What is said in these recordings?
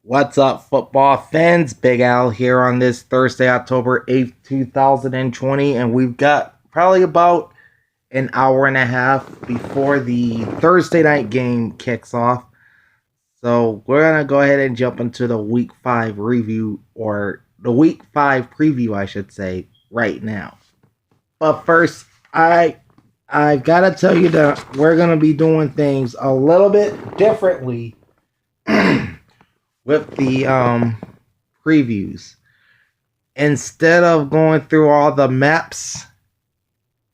What's up, football fans? Big Al here on this Thursday, October 8th, 2020, and we've got probably about an hour and a half before the Thursday night game kicks off. So we're going to go ahead and jump into the Week 5 review, or the Week 5 preview, I should say, right now. But first, I've got to tell you that we're going to be doing things a little bit differently with the previews. Instead of going through all the maps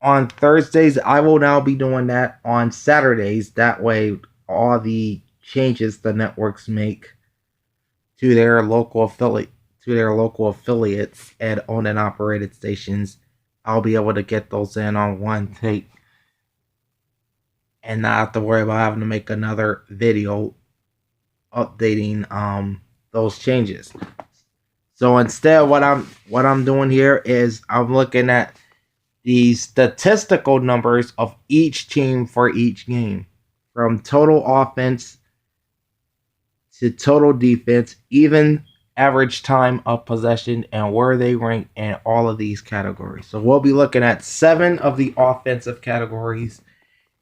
on Thursdays, I will now be doing that on Saturdays. That way, all the changes the networks make to their local affiliates and owned and operated stations, I'll be able to get those in on one take and not have to worry about having to make another video updating those changes. So instead, what I'm doing here is I'm looking at the statistical numbers of each team for each game, from total offense to total defense, even average time of possession, and where they rank in all of these categories. So we'll be looking at 7 of the offensive categories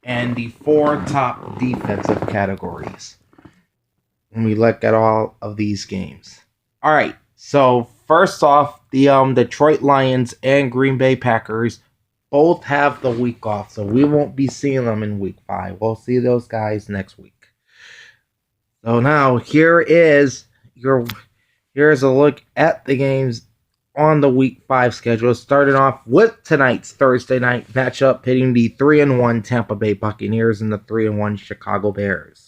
and the 4 top defensive categories when we look at all of these games. All right, so first off, the Detroit Lions and Green Bay Packers both have the week off, so we won't be seeing them in week 5. We'll see those guys next week. So now here's a look at the games on the week 5 schedule, starting off with tonight's Thursday night matchup pitting the 3-1 Tampa Bay Buccaneers and the 3-1 Chicago Bears.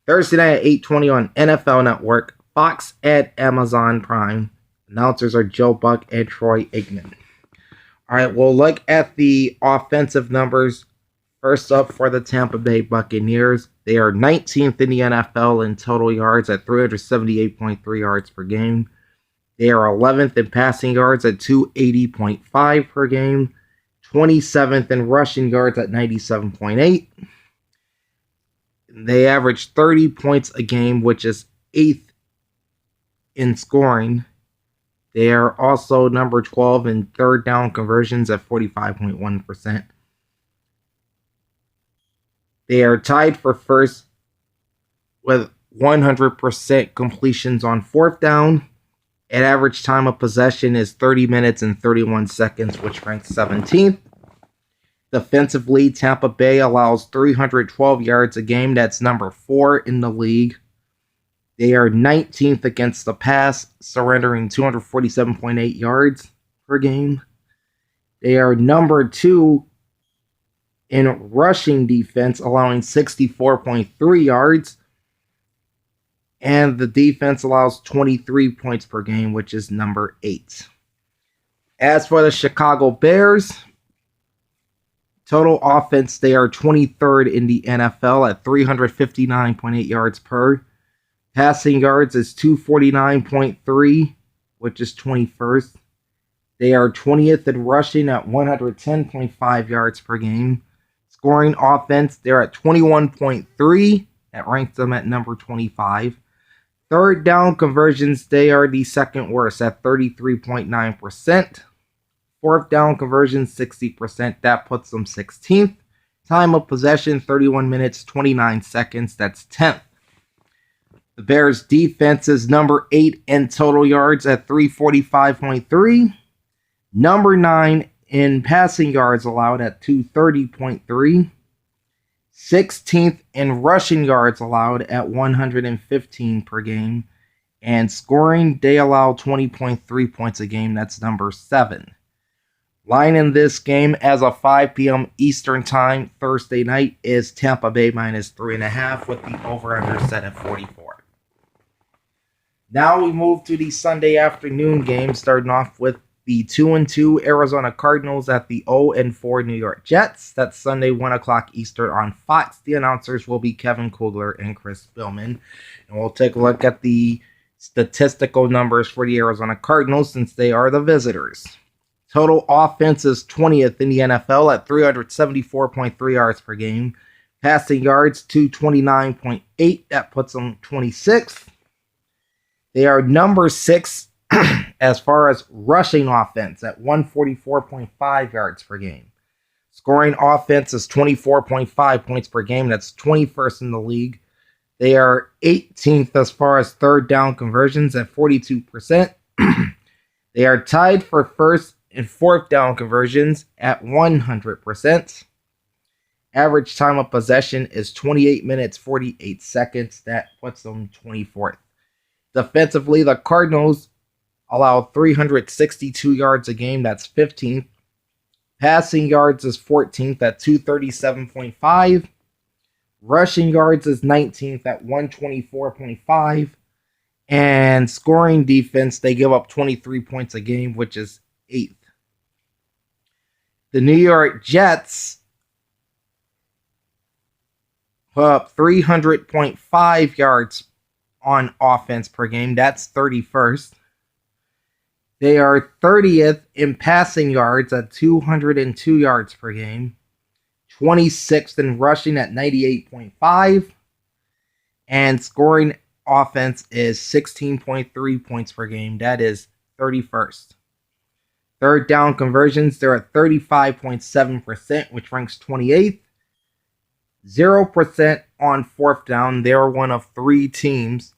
Thursday night at 8:20 on NFL Network, Fox, and Amazon Prime. Announcers are Joe Buck and Troy Aikman. All right, we'll look at the offensive numbers. First up for the Tampa Bay Buccaneers, they are 19th in the NFL in total yards at 378.3 yards per game. They are 11th in passing yards at 280.5 per game. 27th in rushing yards at 97.8. They average 30 points a game, which is 8th in scoring. They are also number 12 in third down conversions at 45.1%. They are tied for first with 100% completions on fourth down. An average time of possession is 30 minutes and 31 seconds, which ranks 17th. Defensively, Tampa Bay allows 312 yards a game. That's number 4 in the league. They are 19th against the pass, surrendering 247.8 yards per game. They are number 2 in rushing defense, allowing 64.3 yards. And the defense allows 23 points per game, which is number 8. As for the Chicago Bears, total offense, they are 23rd in the NFL at 359.8 yards per. Passing yards is 249.3, which is 21st. They are 20th in rushing at 110.5 yards per game. Scoring offense, they're at 21.3. That ranks them at number 25. Third down conversions, they are the second worst at 33.9%. Fourth down conversions, 60%. That puts them 16th. Time of possession, 31 minutes, 29 seconds. That's 10th. The Bears' defense is number 8 in total yards at 345.3. Number 9 in passing yards allowed at 230.3. 16th in rushing yards allowed at 115 per game. And scoring, they allow 20.3 points a game. That's number 7. Line in this game as of 5 p.m. Eastern Time Thursday night is Tampa Bay minus 3.5 with the over-under set at 44. Now we move to the Sunday afternoon game, starting off with the 2-2 Arizona Cardinals at the 0-4 New York Jets. That's Sunday, 1 o'clock Eastern on Fox. The announcers will be Kevin Kugler and Chris Billman. And we'll take a look at the statistical numbers for the Arizona Cardinals since they are the visitors. Total offense is 20th in the NFL at 374.3 yards per game. Passing yards, 229.8. That puts them 26th. They are number 6 as far as rushing offense at 144.5 yards per game. Scoring offense is 24.5 points per game. That's 21st in the league. They are 18th as far as third down conversions at 42%. They are tied for first and fourth down conversions at 100%. Average time of possession is 28 minutes, 48 seconds. That puts them 24th. Defensively, the Cardinals allow 362 yards a game. That's 15th. Passing yards is 14th at 237.5. Rushing yards is 19th at 124.5. And scoring defense, they give up 23 points a game, which is 8th. The New York Jets put up 300.5 yards on offense per game. That's 31st. They are 30th in passing yards at 202 yards per game. 26th in rushing at 98.5. And scoring offense is 16.3 points per game. That is 31st. Third down conversions, they're at 35.7%, which ranks 28th. 0% on fourth down. They're one of 3 teams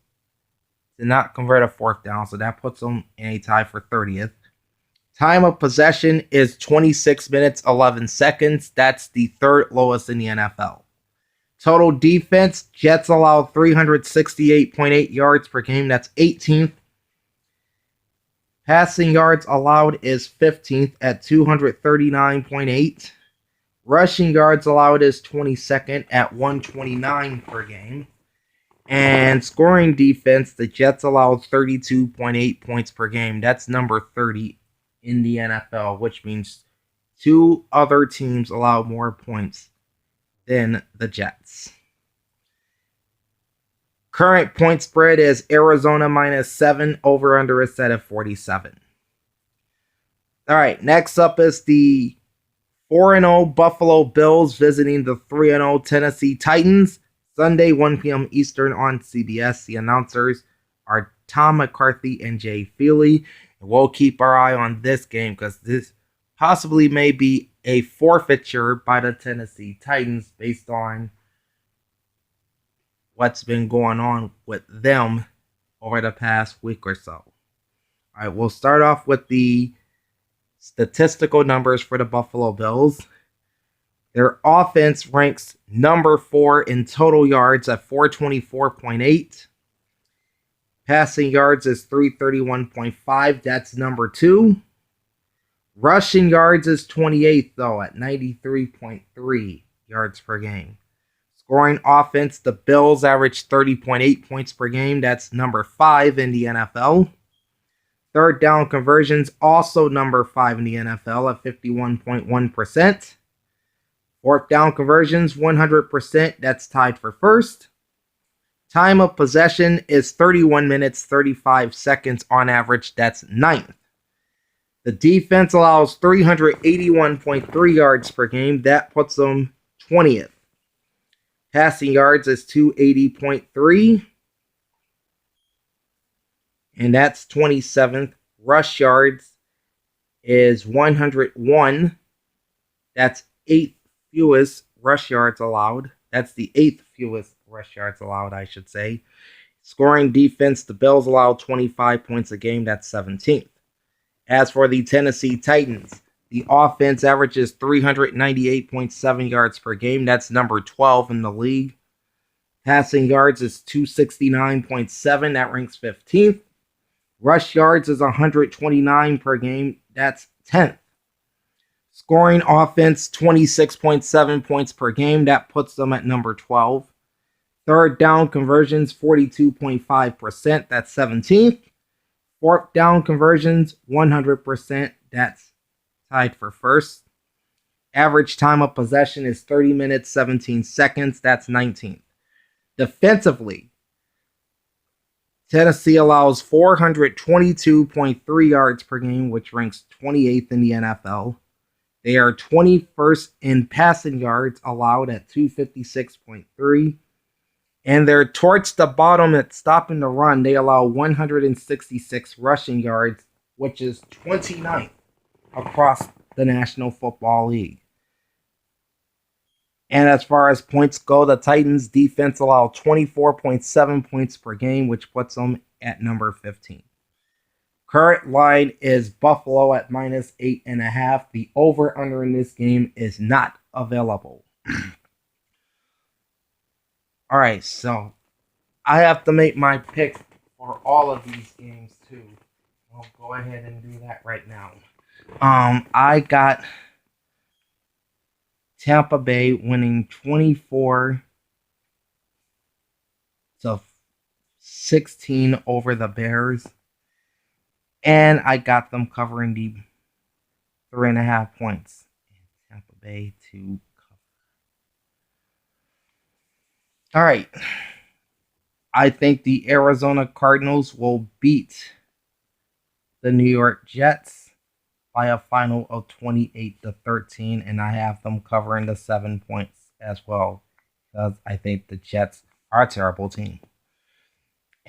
to not convert a fourth down, so that puts them in a tie for 30th. Time of possession is 26 minutes, 11 seconds. That's the third lowest in the NFL. Total defense, Jets allow 368.8 yards per game. That's 18th. Passing yards allowed is 15th at 239.8. Rushing yards allowed is 22nd at 129 per game. And scoring defense, the Jets allowed 32.8 points per game. That's number 30 in the NFL, which means 2 other teams allow more points than the Jets. Current point spread is Arizona -7. Over-under is set at 47. All right, next up is the 4-0 Buffalo Bills visiting the 3-0 Tennessee Titans. Sunday, 1 p.m. Eastern on CBS. The announcers are Tom McCarthy and Jay Feely. And we'll keep our eye on this game because this possibly may be a forfeiture by the Tennessee Titans based on what's been going on with them over the past week or so. All right, we'll start off with the statistical numbers for the Buffalo Bills. Their offense ranks number 4 in total yards at 424.8. Passing yards is 331.5. That's number 2. Rushing yards is 28th, though, at 93.3 yards per game. Scoring offense, the Bills average 30.8 points per game. That's number 5 in the NFL. Third down conversions, also number 5 in the NFL at 51.1%. Fourth down conversions, 100%. That's tied for first. Time of possession is 31 minutes, 35 seconds on average. That's 9th. The defense allows 381.3 yards per game. That puts them 20th. Passing yards is 280.3. And that's 27th. Rush yards is 101. That's 8th fewest rush yards allowed. That's the 8th fewest rush yards allowed, I should say. Scoring defense, the Bills allow 25 points a game. That's 17th. As for the Tennessee Titans, the offense averages 398.7 yards per game. That's number 12 in the league. Passing yards is 269.7. That ranks 15th. Rush yards is 129 per game. That's 10th. Scoring offense, 26.7 points per game. That puts them at number 12. Third down conversions, 42.5%. That's 17th. Fourth down conversions, 100%. That's tied for first. Average time of possession is 30 minutes, 17 seconds. That's 19th. Defensively, Tennessee allows 422.3 yards per game, which ranks 28th in the NFL. They are 21st in passing yards allowed at 256.3. And they're towards the bottom at stopping the run. They allow 166 rushing yards, which is 29th across the National Football League. And as far as points go, the Titans defense allow 24.7 points per game, which puts them at number 15. Current line is Buffalo at minus 8.5. The over-under in this game is not available. All right, so I have to make my pick for all of these games too. I'll go ahead and do that right now. I got Tampa Bay winning 24-16 over the Bears. And I got them covering the 3.5 points. Tampa Bay to cover. All right. I think the Arizona Cardinals will beat the New York Jets by a final of 28-13, and I have them covering the 7 points as well, because I think the Jets are a terrible team.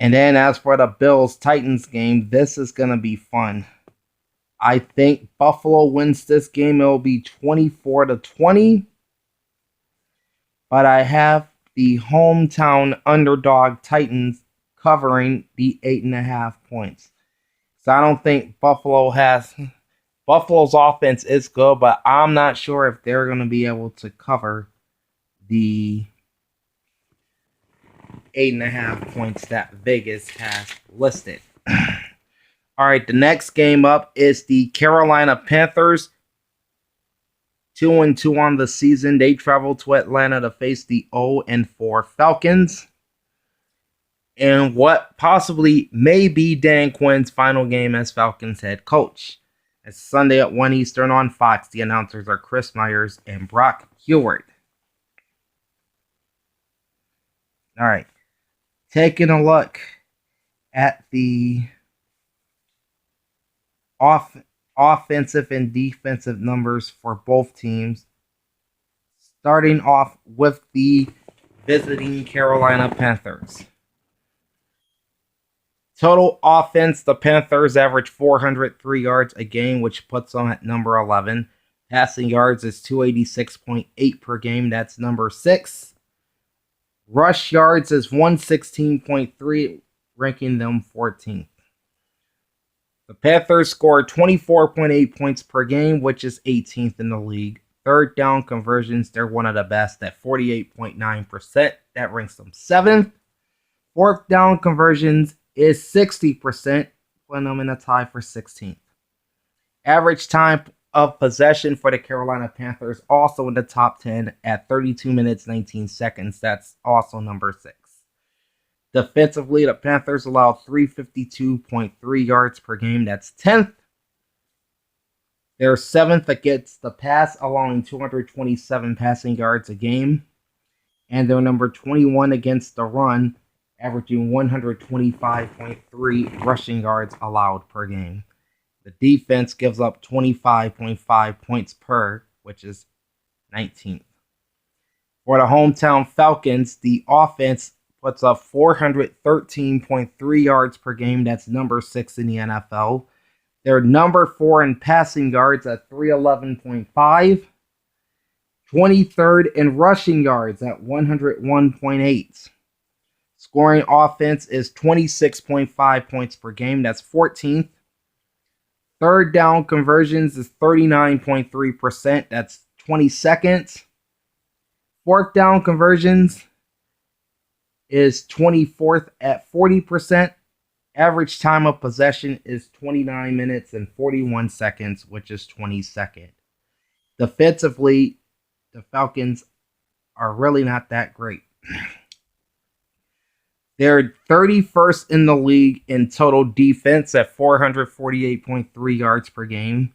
And then as for the Bills-Titans game, this is going to be fun. I think Buffalo wins this game. It will be 24-20. But I have the hometown underdog Titans covering the 8.5 points. So I don't think Buffalo's offense is good, but I'm not sure if they're going to be able to cover the 8.5 points that Vegas has listed. All right, the next game up is the Carolina Panthers. 2-2 on the season. They travel to Atlanta to face the 0-4 Falcons. And what possibly may be Dan Quinn's final game as Falcons head coach. It's Sunday at 1 Eastern on Fox. The announcers are Chris Myers and Brock Heward. All right. Taking a look at the offensive and defensive numbers for both teams. Starting off with the visiting Carolina Panthers. Total offense, the Panthers average 403 yards a game, which puts them at number 11. Passing yards is 286.8 per game. That's number 6. Rush yards is 116.3, ranking them 14th. The Panthers scored 24.8 points per game, which is 18th in the league. Third down conversions, they're one of the best at 48.9%. That ranks them 7th. Fourth down conversions is 60%, putting them in a tie for 16th. Average time of possession for the Carolina Panthers also in the top 10 at 32 minutes, 19 seconds. That's also number 6. Defensively, the Panthers allow 352.3 yards per game. That's 10th. They're 7th against the pass, allowing 227 passing yards a game. And they're number 21 against the run, averaging 125.3 rushing yards allowed per game. The defense gives up 25.5 points per, which is 19th. For the hometown Falcons, the offense puts up 413.3 yards per game. That's number 6 in the NFL. They're number 4 in passing yards at 311.5. 23rd in rushing yards at 101.8. Scoring offense is 26.5 points per game. That's 14th. Third down conversions is 39.3%. That's 22nd. Fourth down conversions is 24th at 40%. Average time of possession is 29 minutes and 41 seconds, which is 22nd. Defensively, the Falcons are really not that great. They're 31st in the league in total defense at 448.3 yards per game.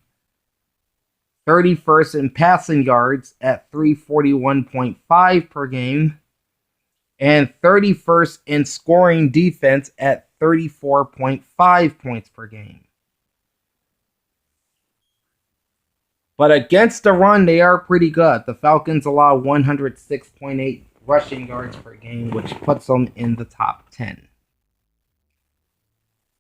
31st in passing yards at 341.5 per game. And 31st in scoring defense at 34.5 points per game. But against the run, they are pretty good. The Falcons allow 106.8 rushing yards per game, which puts them in the top 10.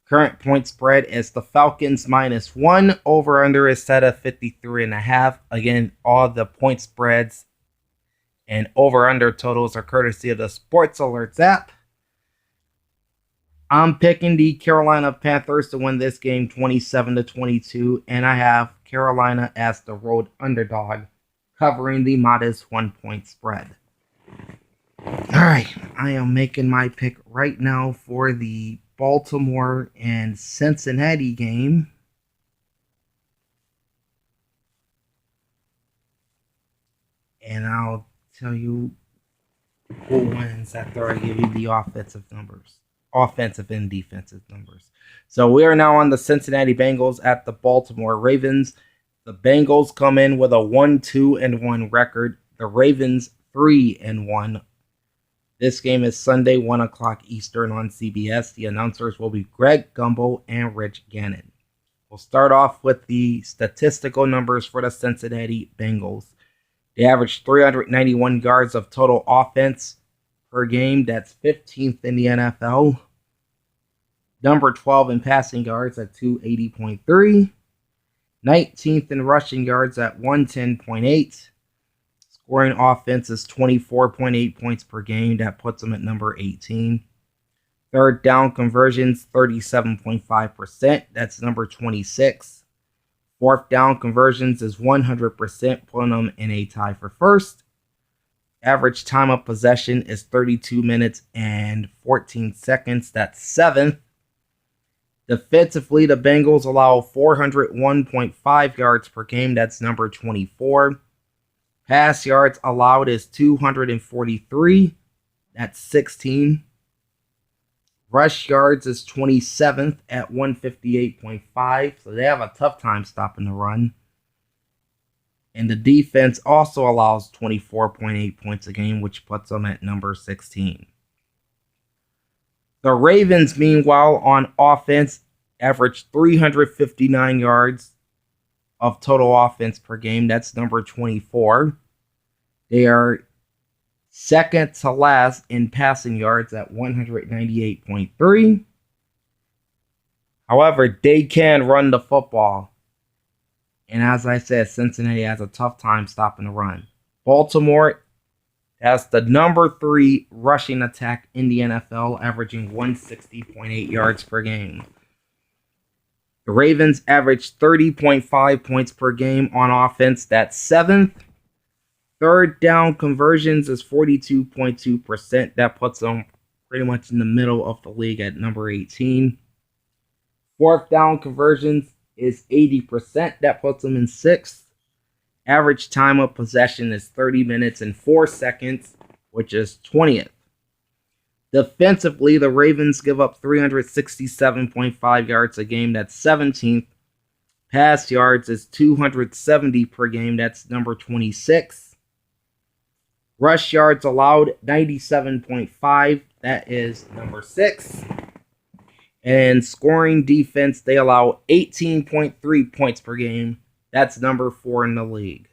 Current point spread is the Falcons -1. Over-under is set at 53.5. Again, all the point spreads and over-under totals are courtesy of the Sports Alerts app. I'm picking the Carolina Panthers to win this game 27-22, and I have Carolina as the road underdog, covering the modest 1-point spread. Alright, I am making my pick right now for the Baltimore and Cincinnati game. And I'll tell you who wins after I give you the offensive and defensive numbers. So we are now on the Cincinnati Bengals at the Baltimore Ravens. The Bengals come in with a 1-2-1 record. The Ravens 3-1. This game is Sunday, 1 o'clock Eastern on CBS. The announcers will be Greg Gumbel and Rich Gannon. We'll start off with the statistical numbers for the Cincinnati Bengals. They average 391 yards of total offense per game. That's 15th in the NFL. Number 12 in passing yards at 280.3. 19th in rushing yards at 110.8. Scoring offense is 24.8 points per game. That puts them at number 18. Third down conversions, 37.5%. That's number 26. Fourth down conversions is 100%, putting them in a tie for first. Average time of possession is 32 minutes and 14 seconds. That's 7th. Defensively, the Bengals allow 401.5 yards per game. That's number 24. Pass yards allowed is 243. That's 16. Rush yards is 27th at 158.5. So they have a tough time stopping the run. And the defense also allows 24.8 points a game, which puts them at number 16. The Ravens, meanwhile, on offense, average 359 yards of total offense per game. That's number 24. They are second to last in passing yards at 198.3. However, they can run the football. And as I said, Cincinnati has a tough time stopping the run. Baltimore has the number 3 rushing attack in the NFL, averaging 160.8 yards per game. The Ravens average 30.5 points per game on offense. That's 7th. Third down conversions is 42.2%. That puts them pretty much in the middle of the league at number 18. Fourth down conversions is 80%. That puts them in 6th. Average time of possession is 30 minutes and 4 seconds, which is 20th. Defensively, the Ravens give up 367.5 yards a game. That's 17th. Pass yards is 270 per game. That's number 26. Rush yards allowed, 97.5. That is number 6. And scoring defense, they allow 18.3 points per game. That's number 4 in the league.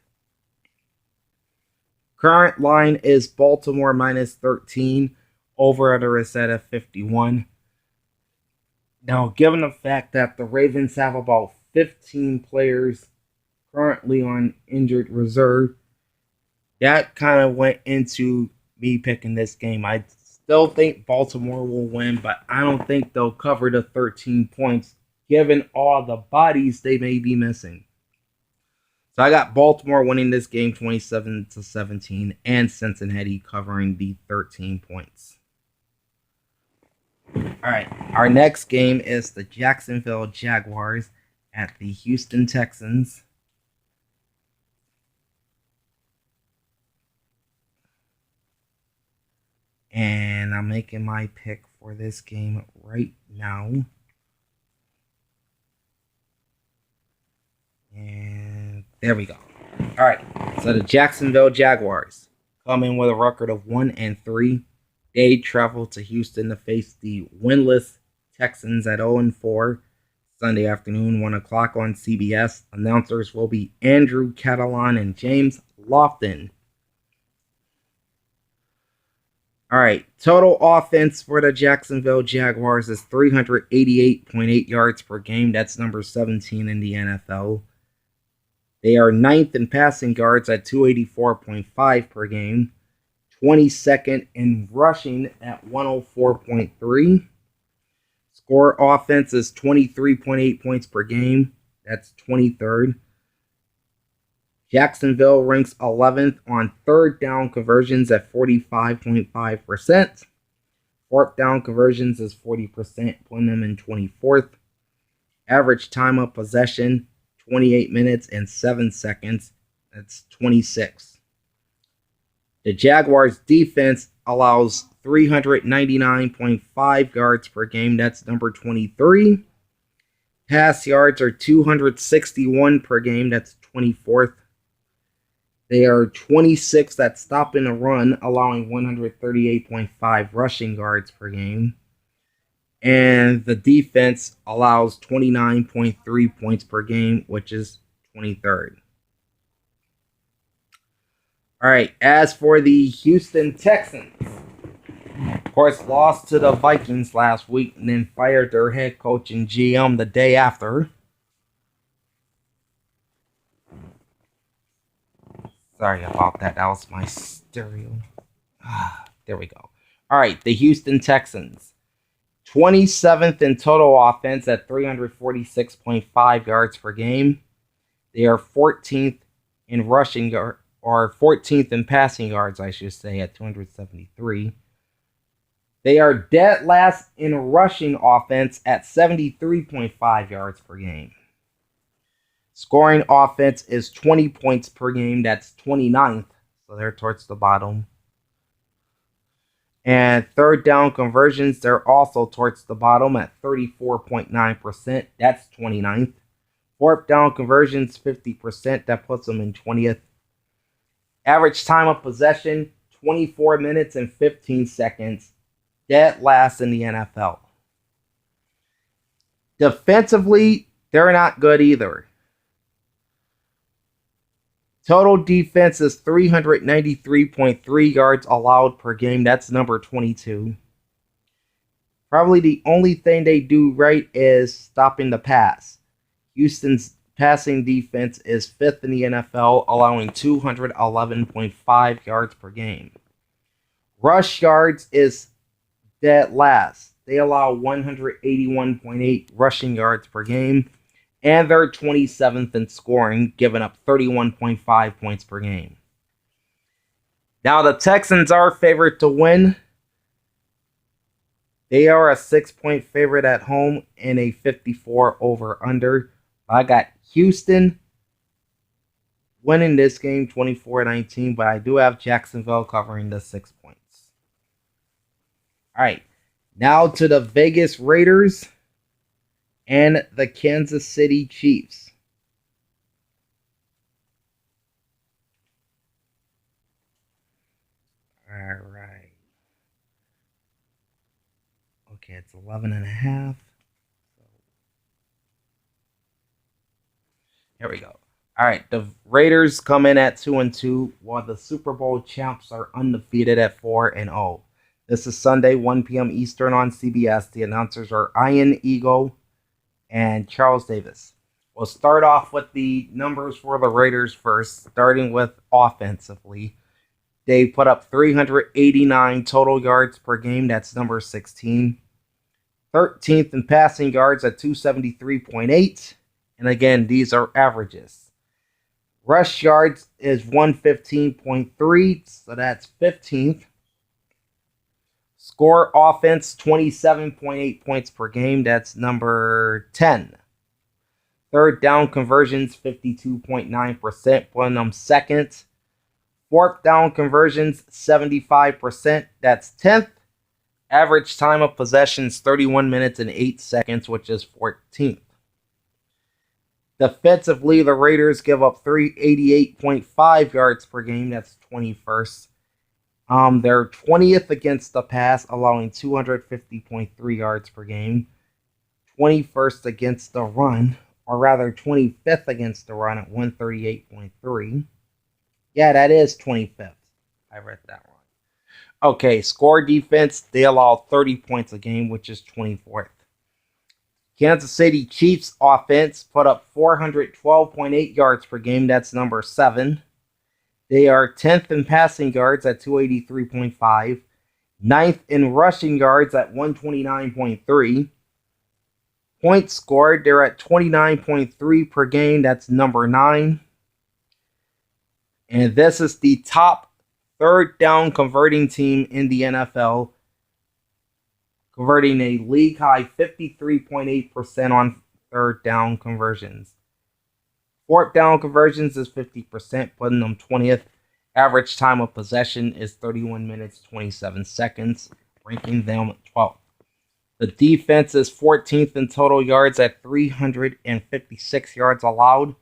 Current line is Baltimore -13. Over-under is set at 51. Now, given the fact that the Ravens have about 15 players currently on injured reserve, that kind of went into me picking this game. I still think Baltimore will win, but I don't think they'll cover the 13 points given all the bodies they may be missing. So I got Baltimore winning this game 27-17 and Cincinnati covering the 13 points. Alright, our next game is the Jacksonville Jaguars at the Houston Texans. And I'm making my pick for this game right now. And there we go. Alright, so the Jacksonville Jaguars come in with a record of 1-3. They travel to Houston to face the winless Texans at 0-4. Sunday afternoon, 1 o'clock on CBS. Announcers will be Andrew Catalon and James Lofton. All right, total offense for the Jacksonville Jaguars is 388.8 yards per game. That's number 17 in the NFL. They are ninth in passing yards at 284.5 per game, 22nd in rushing at 104.3. Score offense is 23.8 points per game. That's 23rd. Jacksonville ranks 11th on third down conversions at 45.5%. Fourth down conversions is 40%, putting them in 24th. Average time of possession, 28 minutes and 7 seconds. That's 26. The Jaguars defense allows 399.5 yards per game. That's number 23. Pass yards are 261 per game. That's 24th. They are 26th at stopping a run, allowing 138.5 rushing yards per game. And the defense allows 29.3 points per game, which is 23rd. All right, as for the Houston Texans, of course, lost to the Vikings last week and then fired their head coach and GM the day after. Sorry about that. That was my stereo. There we go. All right, the Houston Texans. 27th in total offense at 346.5 yards per game. They are 14th in rushing or 14th in passing yards, I should say, at 273. They are dead last in rushing offense at 73.5 yards per game. Scoring offense is 20 points per game. That's 29th. So they're towards the bottom. And third down conversions, they're also towards the bottom at 34.9%. That's 29th. Fourth down conversions, 50%. That puts them in 20th. Average time of possession, 24 minutes and 15 seconds. Dead last in the NFL. Defensively, they're not good either. Total defense is 393.3 yards allowed per game. That's number 22. Probably the only thing they do right is stopping the pass. Houston's passing defense is 5th in the NFL, allowing 211.5 yards per game. Rush yards is dead last. They allow 181.8 rushing yards per game. And they're 27th in scoring, giving up 31.5 points per game. Now, the Texans are favored to win. They are a 6-point favorite at home and a 54 over-under. I got Houston winning this game 24-19, but I do have Jacksonville covering the 6 points. All right, now to the Vegas Raiders and the Kansas City Chiefs. All right. Okay, it's 11.5. Here we go. All right, the Raiders come in at 2-2, while the Super Bowl champs are undefeated at 4-0. This is Sunday, 1 p.m. Eastern on CBS. The announcers are Ian Eagle and Charles Davis. We'll start off with the numbers for the Raiders first, starting with offensively. They put up 389 total yards per game. That's number 16. 13th in passing yards at 273.8. And again, these are averages. Rush yards is 115.3, so that's 15th. Score offense, 27.8 points per game. That's number 10. Third down conversions, 52.9%, putting them second. Fourth down conversions, 75%. That's 10th. Average time of possession is 31 minutes and 8 seconds, which is 14th. Defensively, the Raiders give up 388.5 yards per game. That's 21st. They're 20th against the pass, allowing 250.3 yards per game. 21st against the run, or rather 25th against the run at 138.3. Yeah, that is 25th. I read that Okay, score defense, they allow 30 points a game, which is 24th. Kansas City Chiefs offense put up 412.8 yards per game. That's number 7. They are 10th in passing yards at 283.5. 9th in rushing yards at 129.3. Points scored, they're at 29.3 per game. That's number 9. And this is the top third down converting team in the NFL, converting a league high 53.8% on third down conversions. Fourth down conversions is 50%, putting them 20th. Average time of possession is 31 minutes, 27 seconds, ranking them 12th. The defense is 14th in total yards at 356 yards allowed.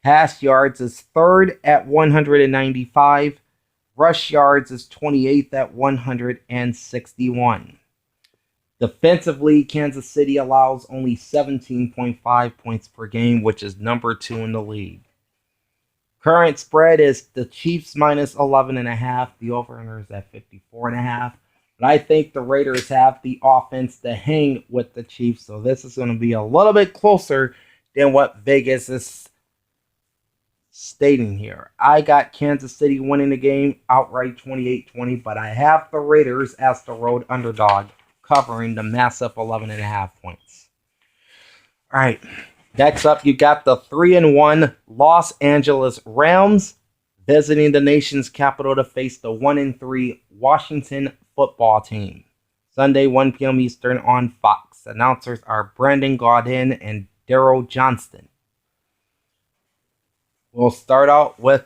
Pass yards is 3rd at 195. Rush yards is 28th at 161. Defensively, Kansas City allows only 17.5 points per game, which is number 2 in the league. Current spread is the Chiefs minus 11.5. The over-under is at 54.5. But I think the Raiders have the offense to hang with the Chiefs, so this is going to be a little bit closer than what Vegas is stating here. I got Kansas City winning the game outright 28-20, but I have the Raiders as the road underdog, covering the massive 11.5 points. All right, next up, you got the 3-1 Los Angeles Rams visiting the nation's capital to face the 1-3 Washington football team. Sunday, 1 p.m. Eastern on Fox. Announcers are Brandon Gaudin and Daryl Johnston. We'll start out with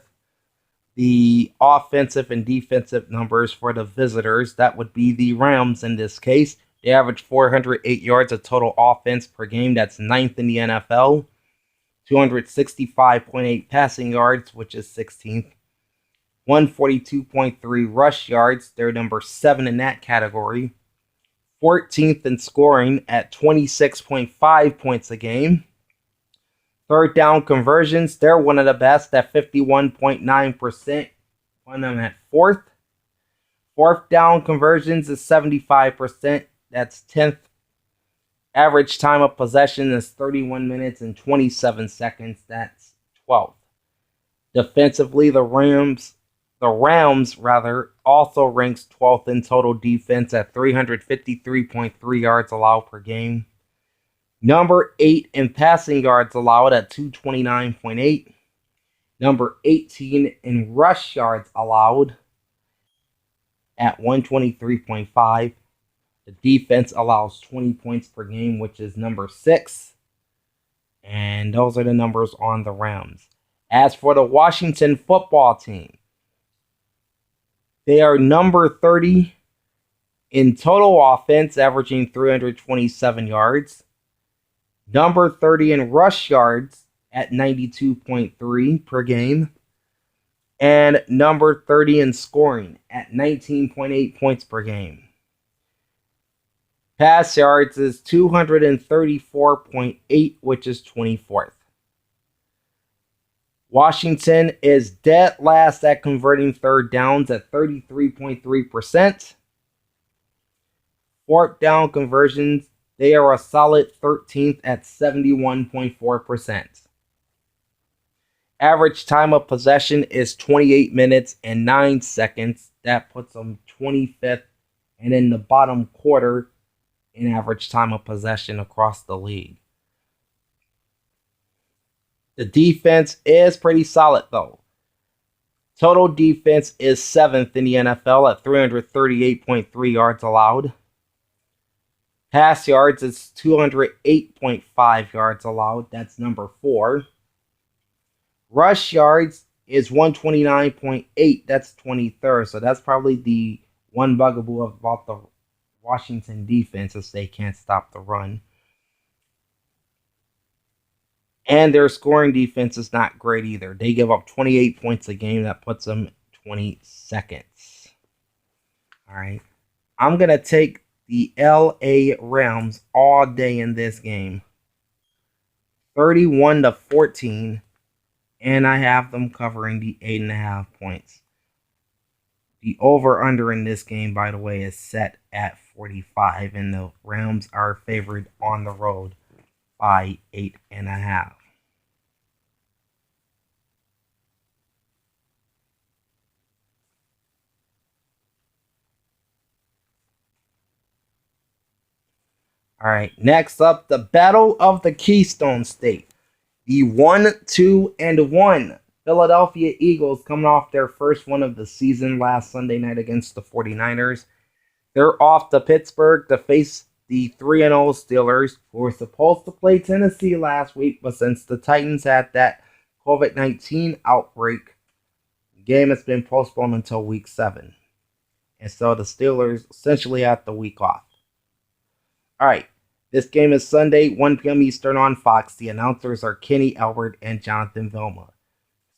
the offensive and defensive numbers for the visitors. That would be the Rams in this case. They average 408 yards of total offense per game. That's 9th in the NFL. 265.8 passing yards, which is 16th. 142.3 rush yards. They're number 7 in that category. 14th in scoring at 26.5 points a game. Third down conversions, they're one of the best at 51.9%. Putting them at 4th. Fourth down conversions is 75%. That's 10th. Average time of possession is 31 minutes and 27 seconds. That's 12th. Defensively, the Rams also ranks 12th in total defense at 353.3 yards allowed per game. Number 8 in passing yards allowed at 229.8. Number 18 in rush yards allowed at 123.5. The defense allows 20 points per game, which is number 6. And those are the numbers on the Rams. As for the Washington football team, they are number 30 in total offense, averaging 327 yards. Number 30 in rush yards at 92.3 per game. And number 30 in scoring at 19.8 points per game. Pass yards is 234.8, which is 24th. Washington is dead last at converting third downs at 33.3%. Fourth down conversions, they are a solid 13th at 71.4%. Average time of possession is 28 minutes and 9 seconds. That puts them 25th and in the bottom quarter in average time of possession across the league. The defense is pretty solid, though. Total defense is 7th in the NFL at 338.3 yards allowed. Pass yards is 208.5 yards allowed. That's number 4. Rush yards is 129.8. That's 23rd. So that's probably the one bugaboo about the Washington defense, is they can't stop the run. And their scoring defense is not great either. They give up 28 points a game. That puts them 22nd. All right. I'm going to take the LA Rams all day in this game. 31-14. And I have them covering the 8.5 points. The over-under in this game, by the way, is set at 45, and the Rams are favored on the road by 8.5. All right, next up, the Battle of the Keystone State. The 1-2-1 Philadelphia Eagles coming off their first one of the season last Sunday night against the 49ers. They're off to Pittsburgh to face the 3-0 Steelers, who were supposed to play Tennessee last week, but since the Titans had that COVID-19 outbreak, the game has been postponed until week 7. And so the Steelers essentially have the week off. All right, this game is Sunday, 1 p.m. Eastern on Fox. The announcers are Kenny Albert and Jonathan Vilma.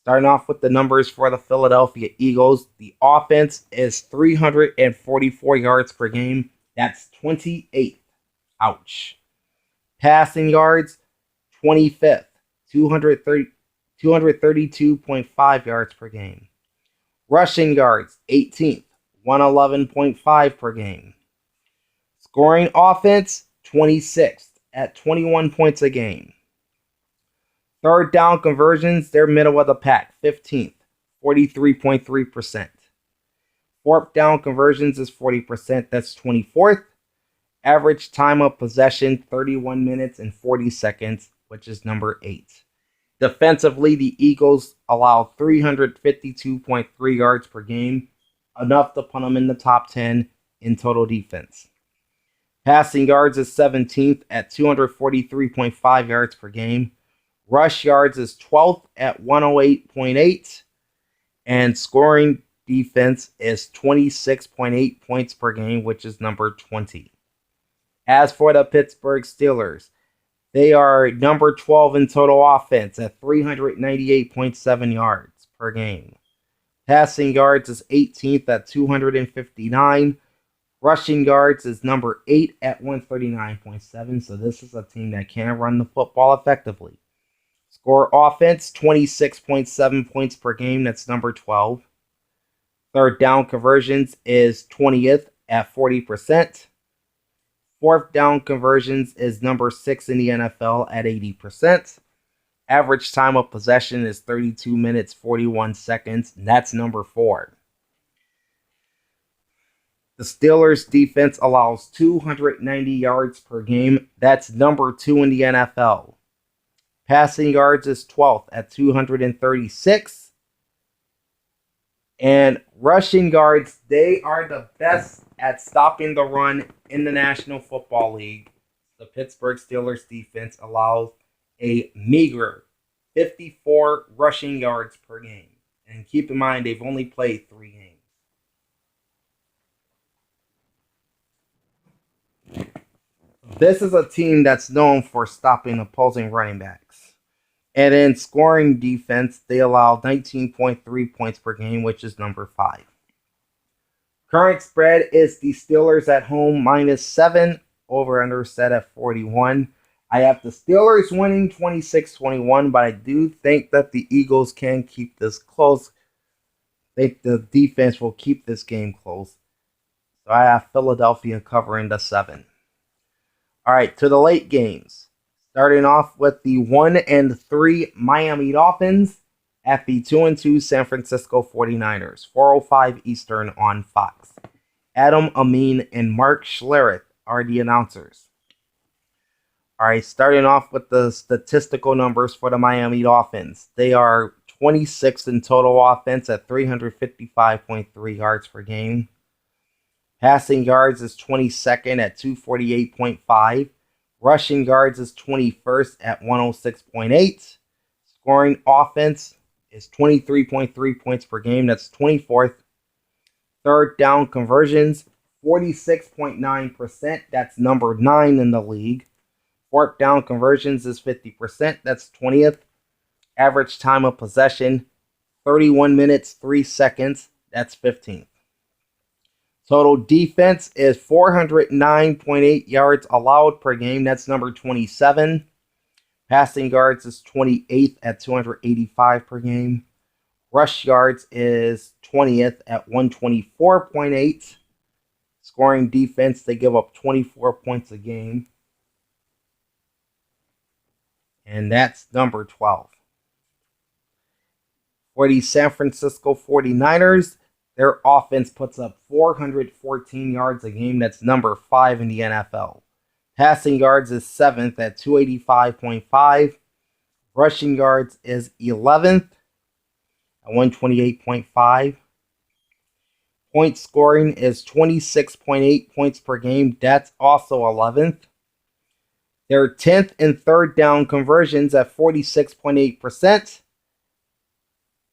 Starting off with the numbers for the Philadelphia Eagles, the offense is 344 yards per game. That's 28th. Ouch. Passing yards, 25th. 232.5 yards per game. Rushing yards, 18th. 111.5 per game. Scoring offense, 26th at 21 points a game. Third down conversions, they're middle of the pack, 15th, 43.3%. Fourth down conversions is 40%, that's 24th. Average time of possession, 31 minutes and 40 seconds, which is number 8. Defensively, the Eagles allow 352.3 yards per game, enough to put them in the top 10 in total defense. Passing yards is 17th at 243.5 yards per game. Rush yards is 12th at 108.8. And scoring defense is 26.8 points per game, which is number 20. As for the Pittsburgh Steelers, they are number 12 in total offense at 398.7 yards per game. Passing yards is 18th at 259. Rushing yards is number 8 at 139.7. So this is a team that can run the football effectively. Score offense, 26.7 points per game. That's number 12. Third down conversions is 20th at 40%. Fourth down conversions is number 6 in the NFL at 80%. Average time of possession is 32 minutes, 41 seconds. And that's number 4. The Steelers' defense allows 290 yards per game. That's number 2 in the NFL. Passing yards is 12th at 236. And rushing yards, they are the best at stopping the run in the National Football League. The Pittsburgh Steelers defense allows a meager 54 rushing yards per game. And keep in mind, they've only played 3 games. This is a team that's known for stopping opposing running backs. And in scoring defense, they allow 19.3 points per game, which is number 5. Current spread is the Steelers at home -7, over-under set at 41. I have the Steelers winning 26-21, but I do think that the Eagles can keep this close. I think the defense will keep this game close. So I have Philadelphia covering the 7. All right, to the late games. Starting off with the 1-3 Miami Dolphins at the 2-2 San Francisco 49ers, 4:05 Eastern on Fox. Adam Amin and Mark Schlereth are the announcers. All right, starting off with the statistical numbers for the Miami Dolphins. They are 26th in total offense at 355.3 yards per game. Passing yards is 22nd at 248.5. Rushing yards is 21st at 106.8. Scoring offense is 23.3 points per game. That's 24th. Third down conversions, 46.9%. That's number 9 in the league. Fourth down conversions is 50%. That's 20th. Average time of possession, 31 minutes, 3 seconds. That's 15th. Total defense is 409.8 yards allowed per game. That's number 27. Passing yards is 28th at 285 per game. Rush yards is 20th at 124.8. Scoring defense, they give up 24 points a game. And that's number 12. For the San Francisco 49ers, their offense puts up 414 yards a game. That's number 5 in the NFL. Passing yards is 7th at 285.5. Rushing yards is 11th at 128.5. Point scoring is 26.8 points per game. That's also 11th. They're 10th in third down conversions at 46.8%.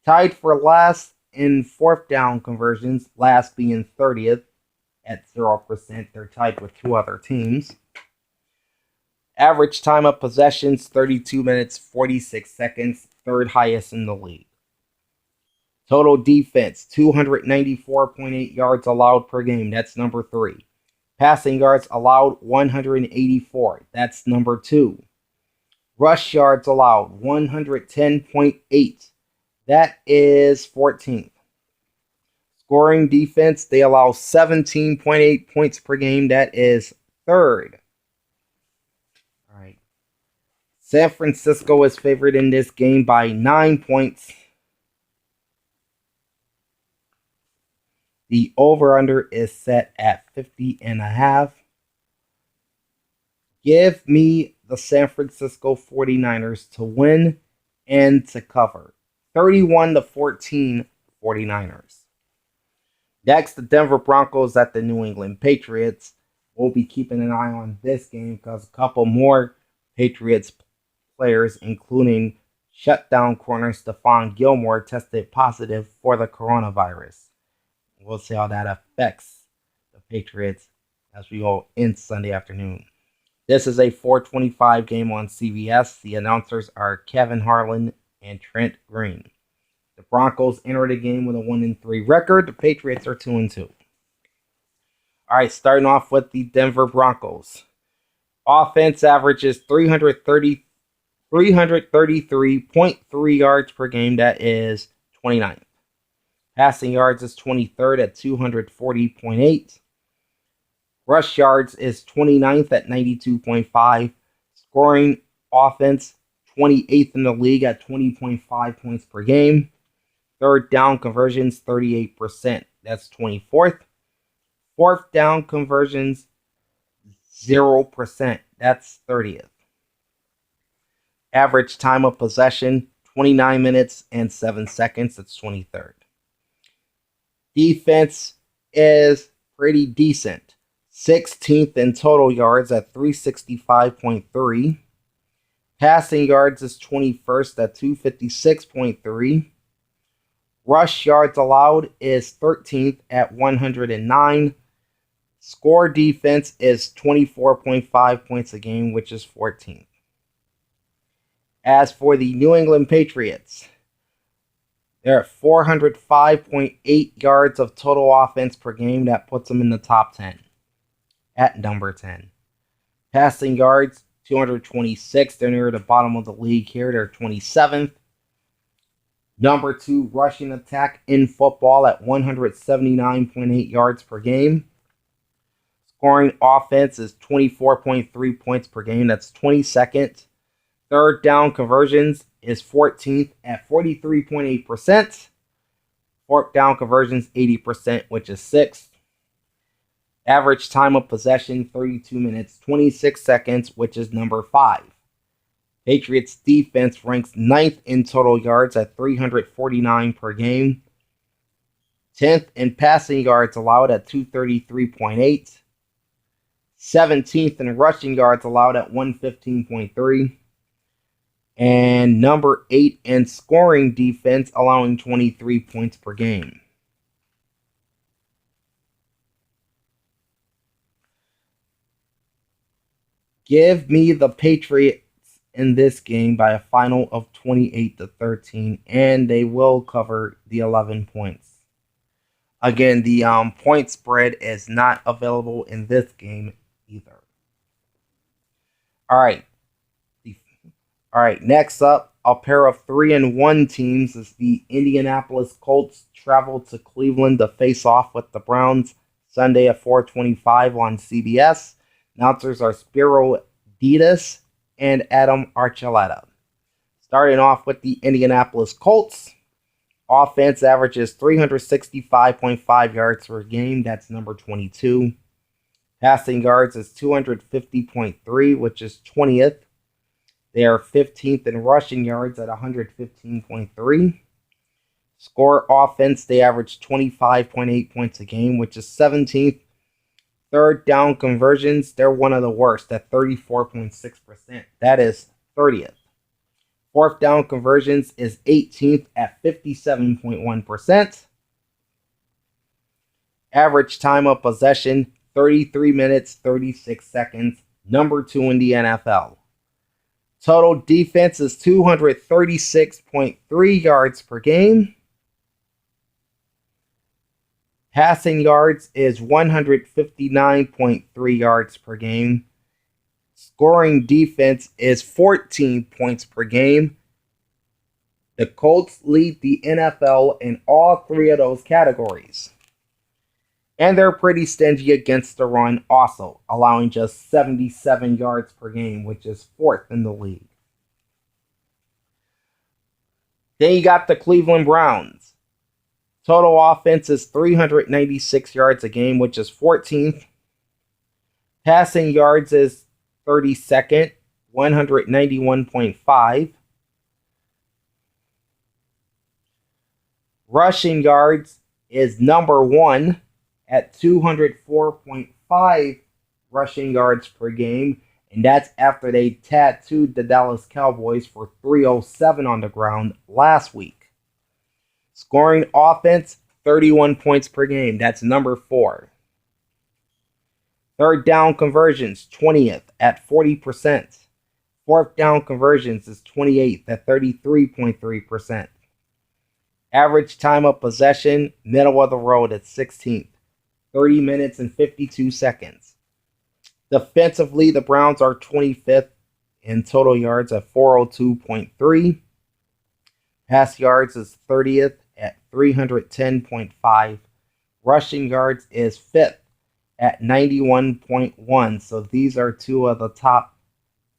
Tied for last in fourth down conversions, last being 30th at 0%. They're tied with 2 other teams. Average time of possessions, 32 minutes, 46 seconds, third highest in the league. Total defense, 294.8 yards allowed per game. That's number 3. Passing yards allowed, 184. That's number 2. Rush yards allowed, 110.8. That is 14th. Scoring defense, they allow 17.8 points per game. That is 3rd. All right. San Francisco is favored in this game by 9 points. The over-under is set at 50.5. Give me the San Francisco 49ers to win and to cover. 31-14 49ers. Next, the Denver Broncos at the New England Patriots. We'll be keeping an eye on this game because a couple more Patriots players, including shutdown corner Stephon Gilmore, tested positive for the coronavirus. We'll see how that affects the Patriots as we go in Sunday afternoon. This is a 4:25 game on CBS. The announcers are Kevin Harlan and Trent Green. The Broncos enter the game with a 1-3 record. The Patriots are 2-2. All right, starting off with the Denver Broncos. Offense averages 333.3 yards per game. That is 29th. Passing yards is 23rd at 240.8. Rush yards is 29th at 92.5. Scoring offense, 28th in the league at 20.5 points per game. Third down conversions, 38%. That's 24th. Fourth down conversions, 0%. That's 30th. Average time of possession, 29 minutes and 7 seconds. That's 23rd. Defense is pretty decent. 16th in total yards at 365.3. Passing yards is 21st at 256.3. Rush yards allowed is 13th at 109. Score defense is 24.5 points a game, which is 14th. As for the New England Patriots, they're at 405.8 yards of total offense per game. That puts them in the top 10 at number 10. Passing yards, 226. They're near the bottom of the league here. They're 27th. Number 2 rushing attack in football at 179.8 yards per game. Scoring offense is 24.3 points per game. That's 22nd. Third down conversions is 14th at 43.8%. Fourth down conversions, 80%, which is 6th. Average time of possession, 32 minutes, 26 seconds, which is number 5. Patriots defense ranks 9th in total yards at 349 per game. 10th in passing yards allowed at 233.8. 17th in rushing yards allowed at 115.3. And number 8 in scoring defense, allowing 23 points per game. Give me the Patriots in this game by a final of 28-13, and they will cover the 11 points. Again, the point spread is not available in this game either. All right, next up, a pair of 3-1 teams as the Indianapolis Colts travel to Cleveland to face off with the Browns Sunday at 4:25 on CBS. Announcers are Spiro Dedes and Adam Archuleta. Starting off with the Indianapolis Colts, offense averages 365.5 yards per game. That's number 22. Passing yards is 250.3, which is 20th. They are 15th in rushing yards at 115.3. Score offense, they average 25.8 points a game, which is 17th. Third down conversions, they're one of the worst at 34.6%. That is 30th. Fourth down conversions is 18th at 57.1%. Average time of possession, 33 minutes, 36 seconds. Number 2 in the NFL. Total defense is 236.3 yards per game. Passing yards is 159.3 yards per game. Scoring defense is 14 points per game. The Colts lead the NFL in all 3 of those categories. And they're pretty stingy against the run also, allowing just 77 yards per game, which is 4th in the league. Then you got the Cleveland Browns. Total offense is 396 yards a game, which is 14th. Passing yards is 32nd, 191.5. Rushing yards is number 1 at 204.5 rushing yards per game, and that's after they tattooed the Dallas Cowboys for 307 on the ground last week. Scoring offense, 31 points per game. That's number 4. Third down conversions, 20th at 40%. Fourth down conversions is 28th at 33.3%. Average time of possession, middle of the road at 16th. 30 minutes and 52 seconds. Defensively, the Browns are 25th in total yards at 402.3. Pass yards is 30th at 310.5. Rushing yards is 5th at 91.1. So these are 2 of the top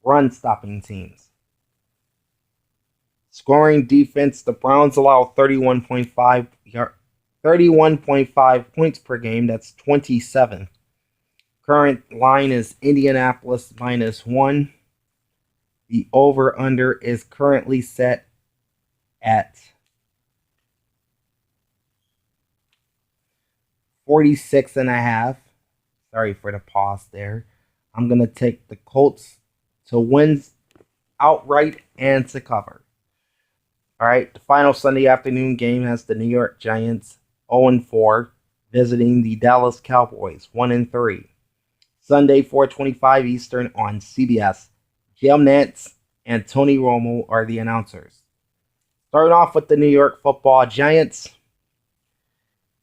run-stopping teams. Scoring defense, the Browns allow 31.5 points per game. That's 27th. Current line is Indianapolis -1. The over-under is currently set at 46.5. Sorry for the pause there. I'm going to take the Colts to win outright and to cover. All right, the final Sunday afternoon game has the New York Giants 0-4 visiting the Dallas Cowboys 1-3. Sunday 4:25 Eastern on CBS. Jim Nantz and Tony Romo are the announcers. Starting off with the New York Football Giants.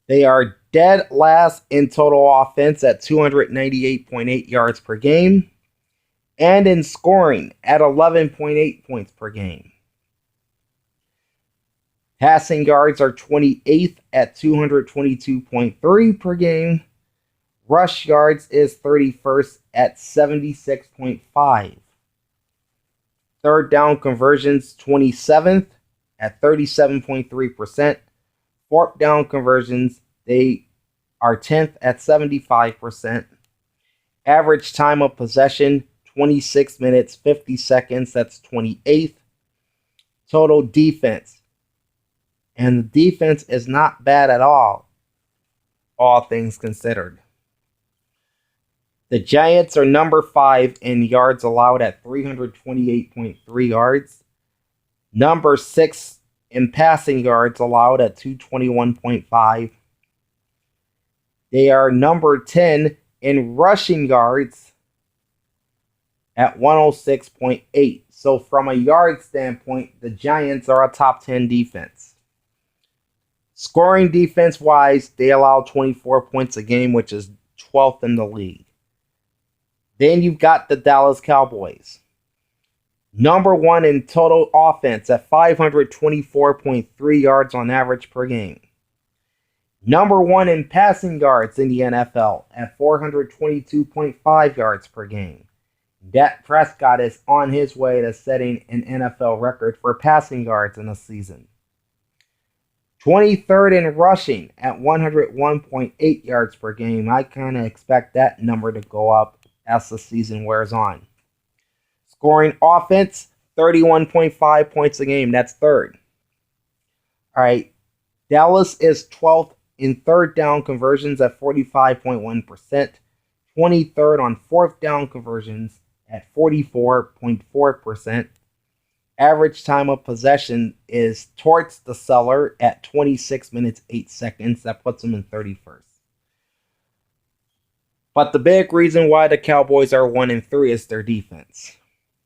They are dead last in total offense at 298.8 yards per game and in scoring at 11.8 points per game. Passing yards are 28th at 222.3 per game. Rush yards is 31st at 76.5. Third down conversions 27th at 37.3%. Fourth down conversions, they are 10th at 75%. Average time of possession 26 minutes 50 seconds. That's 28th. Total defense. And the defense is not bad at all things considered. The Giants are number 5 in yards allowed at 328.3 yards. Number 6 in passing yards allowed at 221.5. They are number 10 in rushing yards at 106.8. So from a yard standpoint, the Giants are a top 10 defense. Scoring defense-wise, they allow 24 points a game, which is 12th in the league. Then you've got the Dallas Cowboys. Number one in total offense at 524.3 yards on average per game. Number one in passing yards in the NFL at 422.5 yards per game. Dak Prescott is on his way to setting an NFL record for passing yards in a season. 23rd in rushing at 101.8 yards per game. I kind of expect that number to go up as the season wears on. Scoring offense, 31.5 points a game. That's third. All right. Dallas is 12th in third down conversions at 45.1%. 23rd on fourth down conversions at 44.4%. Average time of possession is towards the seller at 26 minutes 8 seconds. That puts them in 31st. But the big reason why the Cowboys are 1-3 is their defense.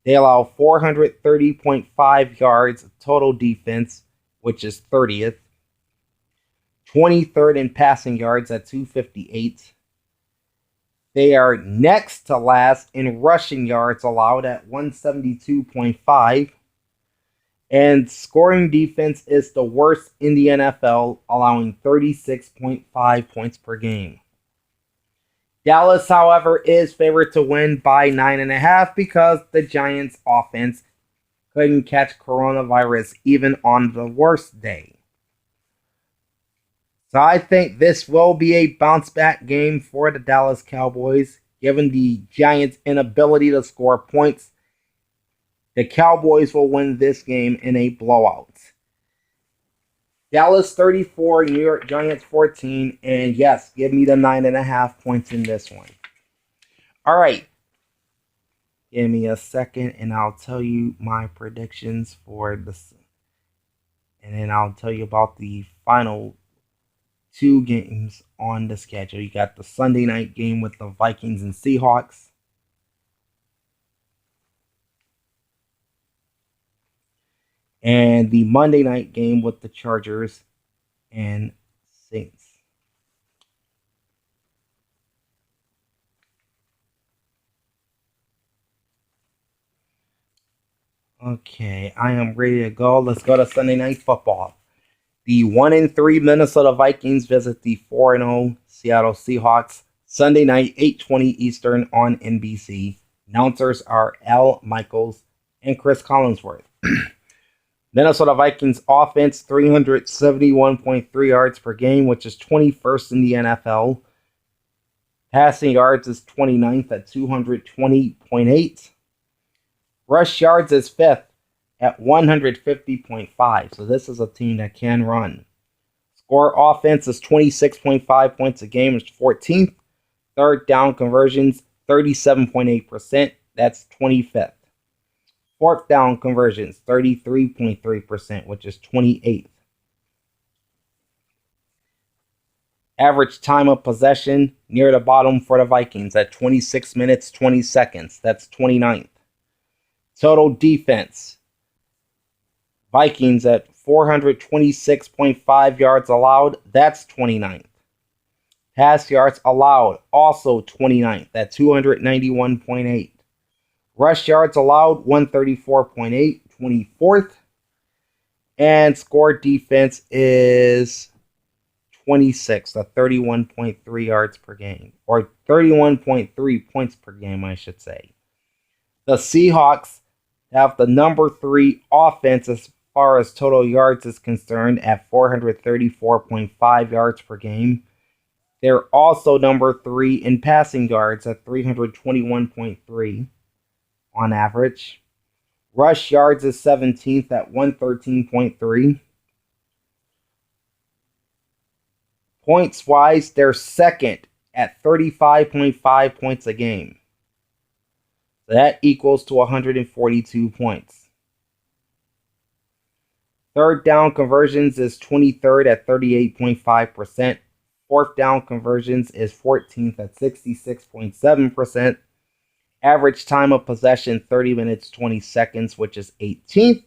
They allow 430.5 yards of total defense, which is 30th. 23rd in passing yards at 258. They are next to last in rushing yards allowed at 172.5. And scoring defense is the worst in the NFL, allowing 36.5 points per game. Dallas, however, is favored to win by 9.5 because the Giants' offense couldn't catch coronavirus even on the worst day. So I think this will be a bounce-back game for the Dallas Cowboys, given the Giants' inability to score points. The Cowboys will win this game in a blowout. Dallas 34, New York Giants 14, and yes, give me the 9.5 points in this one. All right. Give me a second, and I'll tell you my predictions for this. And then I'll tell you about the final two games on the schedule. You got the Sunday night game with the Vikings and Seahawks. And the Monday night game with the Chargers and Saints. Okay, I am ready to go. Let's go to Sunday Night Football. The 1-3 Minnesota Vikings visit the 4-0 Seattle Seahawks. Sunday night, 8:20 Eastern on NBC. Announcers are Al Michaels and Chris Collinsworth. Minnesota Vikings offense, 371.3 yards per game, which is 21st in the NFL. Passing yards is 29th at 220.8. Rush yards is 5th at 150.5. So this is a team that can run. Score offense is 26.5 points a game, which is 14th. Third down conversions, 37.8%. That's 25th. Fourth down conversions, 33.3%, which is 28th. Average time of possession near the bottom for the Vikings at 26 minutes, 20 seconds. That's 29th. Total defense. Vikings at 426.5 yards allowed. That's 29th. Pass yards allowed, also 29th at 291.8. Rush yards allowed, 134.8, 24th. And score defense is 26th at 31.3 yards per game. Or 31.3 points per game, I should say. The Seahawks have the number 3 offense as far as total yards is concerned at 434.5 yards per game. They're also number 3 in passing yards at 321.3 on average. Rush yards is 17th at 113.3. Points-wise, they're second at 35.5 points a game. So that equals to 142 points. Third down conversions is 23rd at 38.5%. Fourth down conversions is 14th at 66.7%. Average time of possession, 30 minutes, 20 seconds, which is 18th.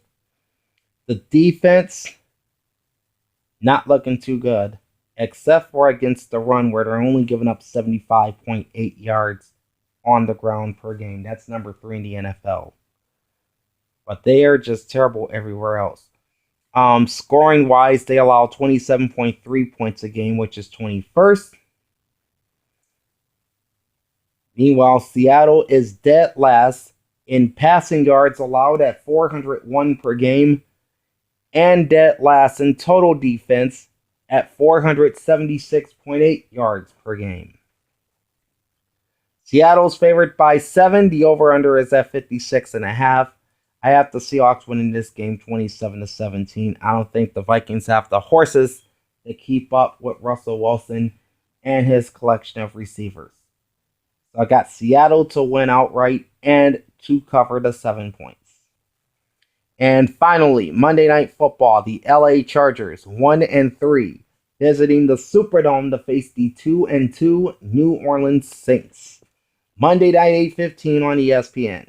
The defense, not looking too good, except for against the run where they're only giving up 75.8 yards on the ground per game. That's number 3 in the NFL. but they are just terrible everywhere else. Scoring wise, they allow 27.3 points a game, which is 21st. Meanwhile, Seattle is dead last in passing yards allowed at 401 per game, and dead last in total defense at 476.8 yards per game. Seattle's favored by 7. The over-under is at 56.5. I have the Seahawks winning this game 27-17. I don't think the Vikings have the horses to keep up with Russell Wilson and his collection of receivers. So I got Seattle to win outright and to cover the 7 points. And finally, Monday Night Football, the LA Chargers, 1-3, visiting the Superdome to face the 2-2 New Orleans Saints. Monday night, 8:15 on ESPN.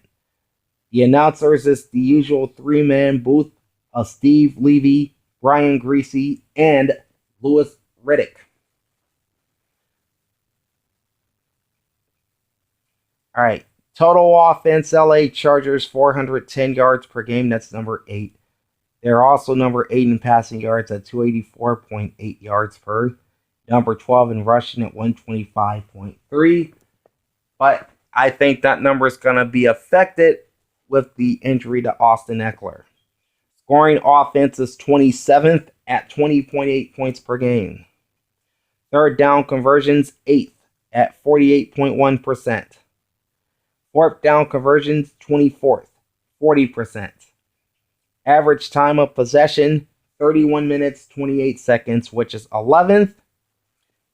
The announcers is the usual three-man booth of Steve Levy, Brian Griese, and Louis Riddick. All right, total offense, LA Chargers, 410 yards per game. That's number 8. They're also number 8 in passing yards at 284.8 yards per. Number 12 in rushing at 125.3. But I think that number is going to be affected with the injury to Austin Ekeler. Scoring offense is 27th at 20.8 points per game. Third down conversions, 8th at 48.1%. Fourth down conversions, 24th, 40%. Average time of possession, 31 minutes, 28 seconds, which is 11th.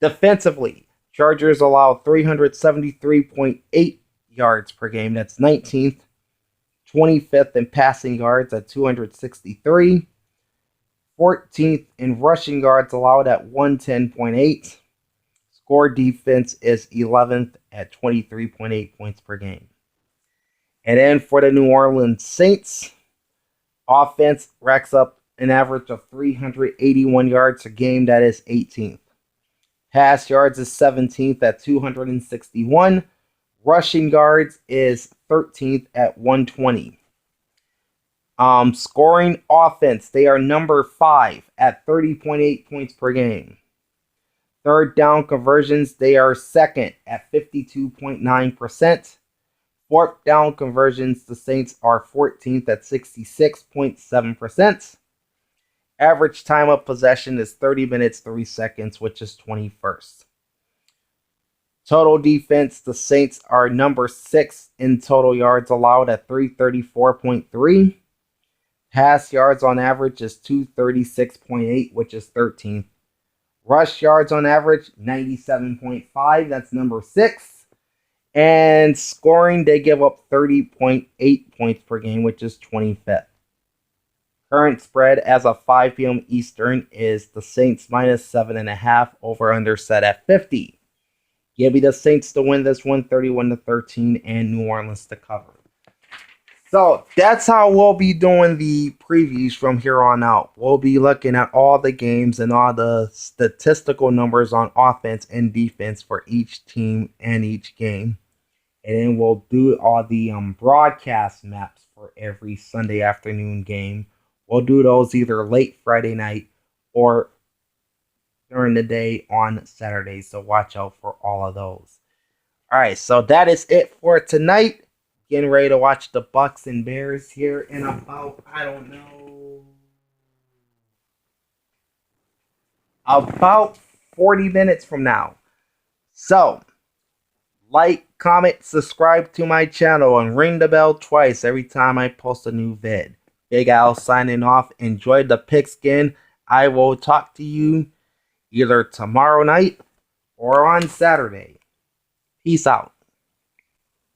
Defensively, Chargers allow 373.8 yards per game. That's 19th. 25th in passing yards at 263. 14th in rushing yards allowed at 110.8. Score defense is 11th at 23.8 points per game. And then for the New Orleans Saints, offense racks up an average of 381 yards a game. That is 18th. Pass yards is 17th at 261. Rushing yards is 13th at 120. Scoring offense, they are number 5 at 30.8 points per game. Third down conversions, they are second at 52.9%. Fourth down conversions, the Saints are 14th at 66.7%. Average time of possession is 30 minutes, 3 seconds, which is 21st. Total defense, the Saints are number 6 in total yards allowed at 334.3. Pass yards on average is 236.8, which is 13th. Rush yards on average, 97.5, that's number 6. And scoring, they give up 30.8 points per game, which is 25th. Current spread as of 5 p.m. Eastern is the Saints minus 7.5, over under set at 50. Give me the Saints to win this one, 31-13, and New Orleans to cover. So that's how we'll be doing the previews from here on out. We'll be looking at all the games and all the statistical numbers on offense and defense for each team and each game. And then we'll do all the broadcast maps for every Sunday afternoon game. We'll do those either late Friday night or during the day on Saturday. So watch out for all of those. All right, so that is it for tonight. Getting ready to watch the Bucks and Bears here in about, about 40 minutes from now. So, like, comment, subscribe to my channel, and ring the bell twice every time I post a new vid. Big Al signing off. Enjoy the pigskin. I will talk to you either tomorrow night or on Saturday. Peace out.